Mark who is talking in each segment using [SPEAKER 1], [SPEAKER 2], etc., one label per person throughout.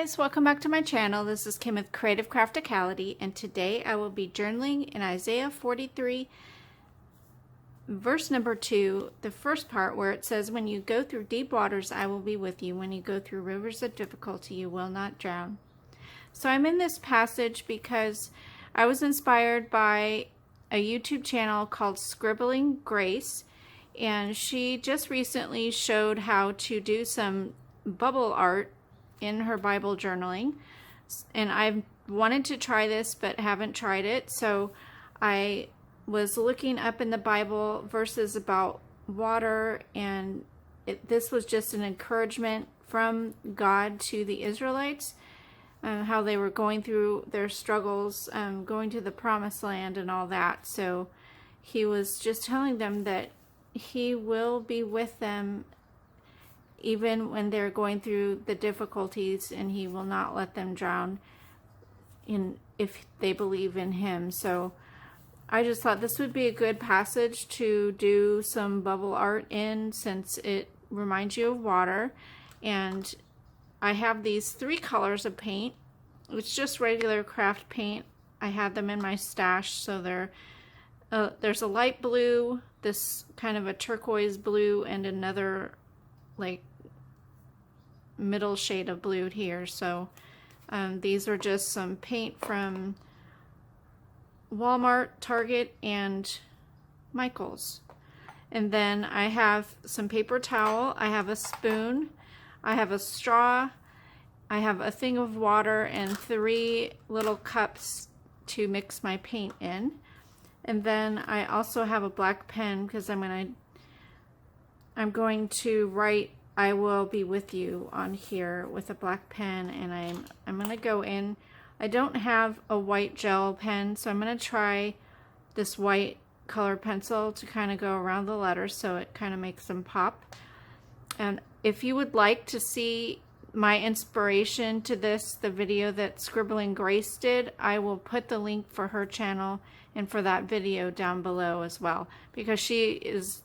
[SPEAKER 1] guys, welcome back to my channel. This is Kim with Creative Crafticality, and today I will be journaling in Isaiah 43 verse number 2, the first part where it says, "When you go through deep waters, I will be with you. When you go through rivers of difficulty, you will not drown." So I'm in this passage because I was inspired by a YouTube channel called Scribbling Grace, and she just recently showed how to do some bubble art in her Bible journaling, and I've wanted to try this but haven't tried it. So I was looking up in the Bible verses about water, and this was just an encouragement from God to the Israelites, how they were going through their struggles, going to the promised land and all that. So he was just telling them that he will be with them even when they're going through the difficulties, and he will not let them drown if they believe in him. So I just thought this would be a good passage to do some bubble art in, since it reminds you of water. And I have these 3 colors of paint. It's just regular craft paint. I had them in my stash. So there's a light blue, this kind of a turquoise blue, and another like middle shade of blue here. So these are just some paint from Walmart, Target, and Michael's. And then I have some paper towel, I have a spoon, I have a straw, I have a thing of water, and 3 little cups to mix my paint in. And then I also have a black pen because I'm going to write "I will be with you" on here with a black pen, and I'm going to go in. I don't have a white gel pen, so I'm going to try this white color pencil to kind of go around the letters so it kind of makes them pop. And if you would like to see my inspiration to this, the video that Scribbling Grace did, I will put the link for her channel and for that video down below as well, because she is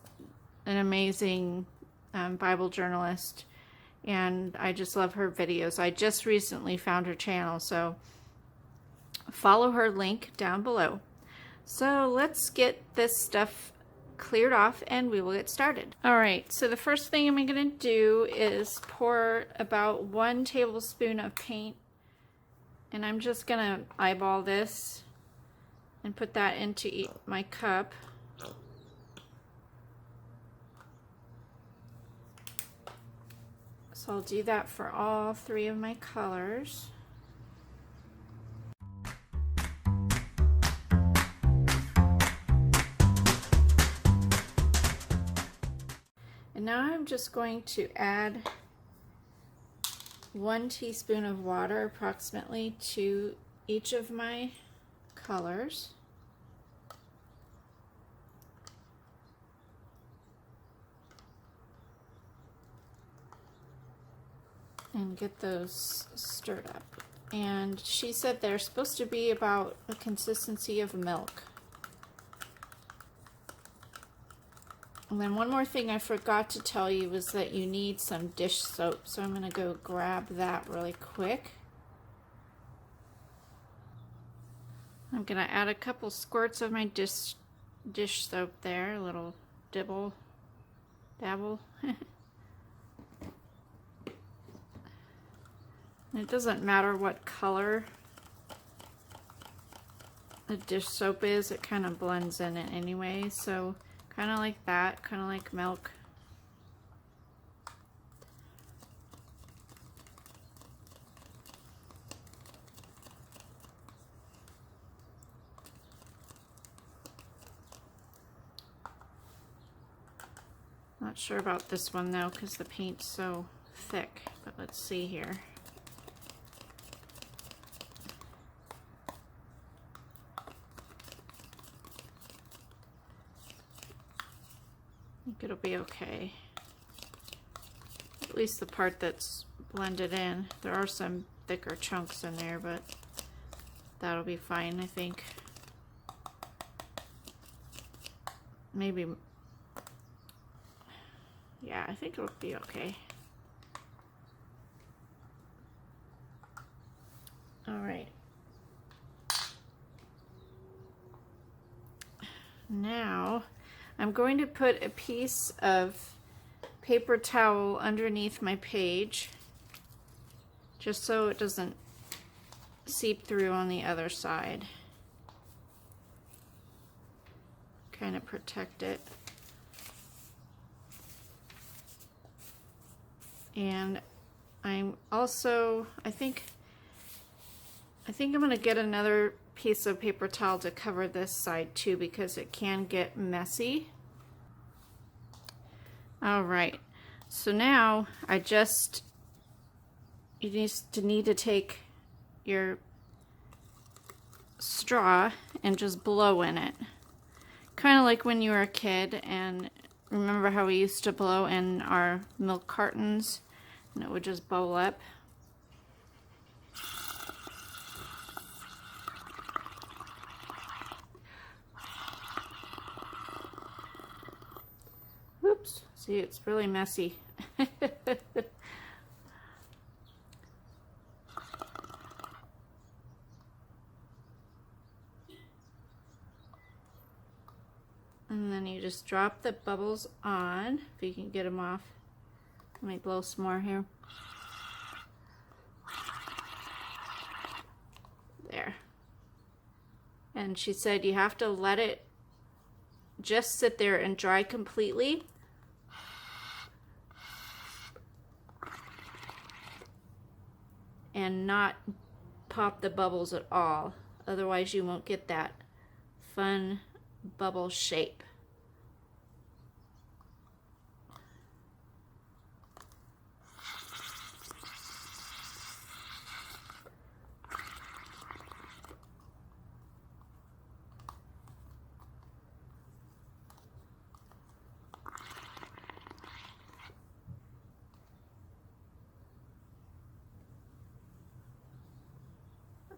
[SPEAKER 1] an amazing Bible journalist, and I just love her videos. I just recently found her channel, so follow her link down below. So let's get this stuff cleared off and we will get started. Alright, so the first thing I'm going to do is pour about 1 tablespoon of paint, and I'm just going to eyeball this and put that into my cup. So I'll do that for all 3 of my colors. And now I'm just going to add 1 teaspoon of water approximately to each of my colors. And get those stirred up. And she said they're supposed to be about the consistency of milk. And then one more thing I forgot to tell you was that you need some dish soap. So I'm going to go grab that really quick. I'm going to add a couple squirts of my dish soap there, a little dabble. It doesn't matter what color the dish soap is, it kind of blends in it anyway. So kind of like that, kind of like milk. Not sure about this one though, because the paint's so thick, but let's see here. I think it'll be okay. At least the part that's blended in. There are some thicker chunks in there, but that'll be fine, I think. Maybe, yeah, I think it'll be okay. All right. Now I'm going to put a piece of paper towel underneath my page just so it doesn't seep through on the other side. Kind of protect it. And I'm also, I think I'm going to get another piece of paper towel to cover this side too, because it can get messy. All right, so now you need to take your straw and just blow in it. Kind of like when you were a kid, and remember how we used to blow in our milk cartons and it would just bubble up? Oops, see, it's really messy. And then you just drop the bubbles on, if you can get them off. Let me blow some more here. There. And she said you have to let it just sit there and dry completely. And not pop the bubbles at all. Otherwise you won't get that fun bubble shape.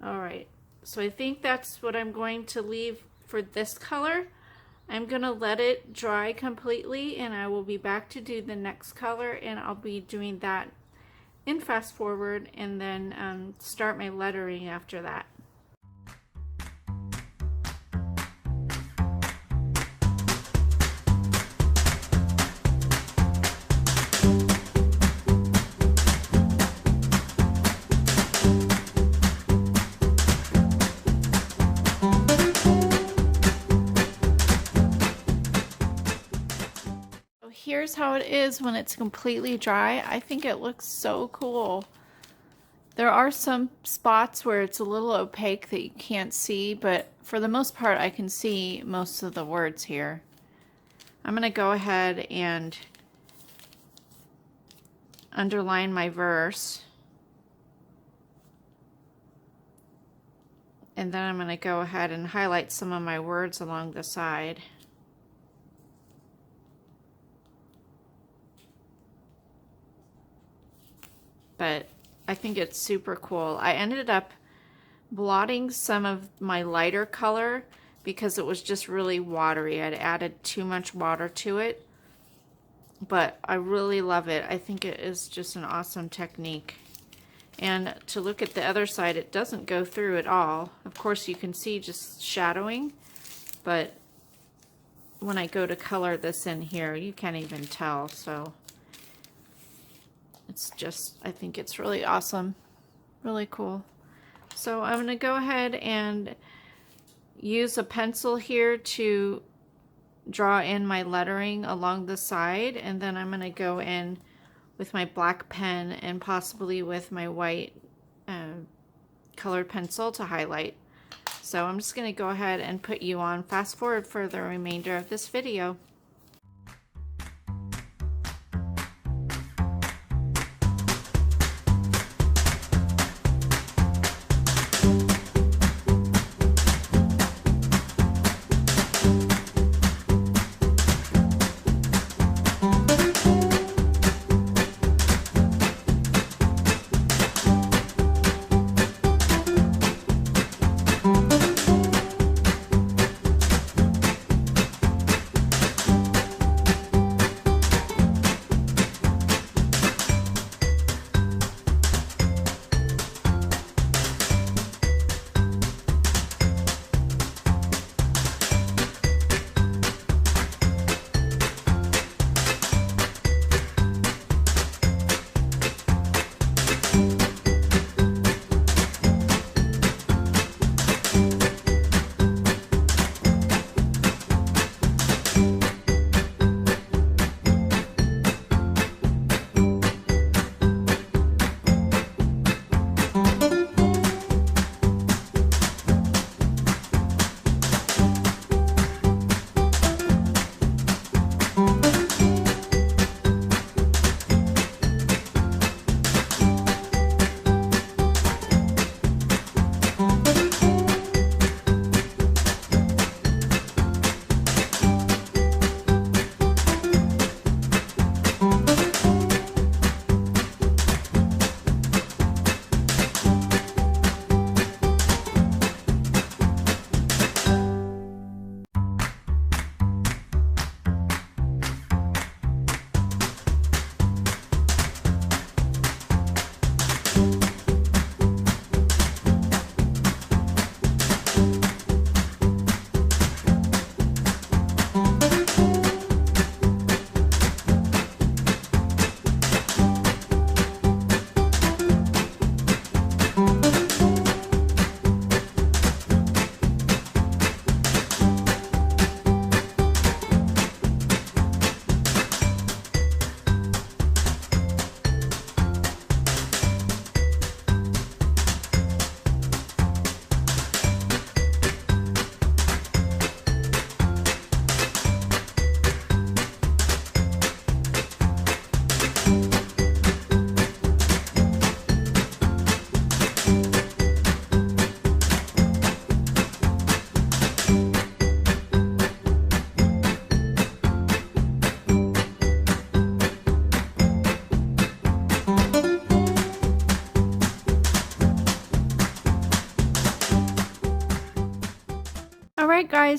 [SPEAKER 1] All right, so I think that's what I'm going to leave for this color. I'm gonna let it dry completely and I will be back to do the next color, and I'll be doing that in fast forward and then start my lettering after that. Here's how it is when it's completely dry. I think it looks so cool. There are some spots where it's a little opaque that you can't see, but for the most part I can see most of the words here. I'm going to go ahead and underline my verse. And then I'm going to go ahead and highlight some of my words along the side. But I think it's super cool. I ended up blotting some of my lighter color because it was just really watery. I'd added too much water to it. But I really love it. I think it is just an awesome technique. And to look at the other side, it doesn't go through at all. Of course, you can see just shadowing, but when I go to color this in here, you can't even tell. So it's just, I think it's really awesome, really cool. So I'm going to go ahead and use a pencil here to draw in my lettering along the side, and then I'm going to go in with my black pen and possibly with my white colored pencil to highlight. So I'm just going to go ahead and put you on fast forward for the remainder of this video.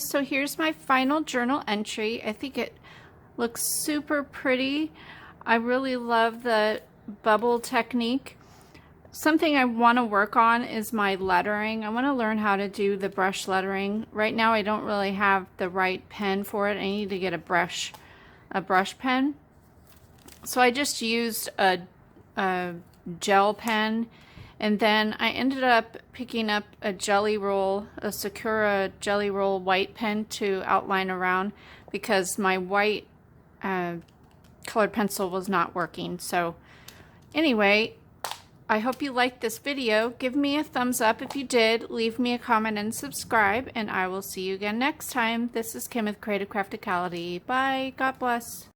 [SPEAKER 1] guys, so here's my final journal entry. I think it looks super pretty. I really love the bubble technique. Something I want to work on is my lettering. I want to learn how to do the brush lettering. Right now I don't really have the right pen for it. I need to get a brush pen. So I just used a gel pen, and then I ended up picking up a Jelly Roll, a Sakura Jelly Roll white pen to outline around because my white colored pencil was not working. So anyway, I hope you liked this video. Give me a thumbs up if you did. Leave me a comment and subscribe, and I will see you again next time. This is Kim with Creative Crafticality. Bye. God bless.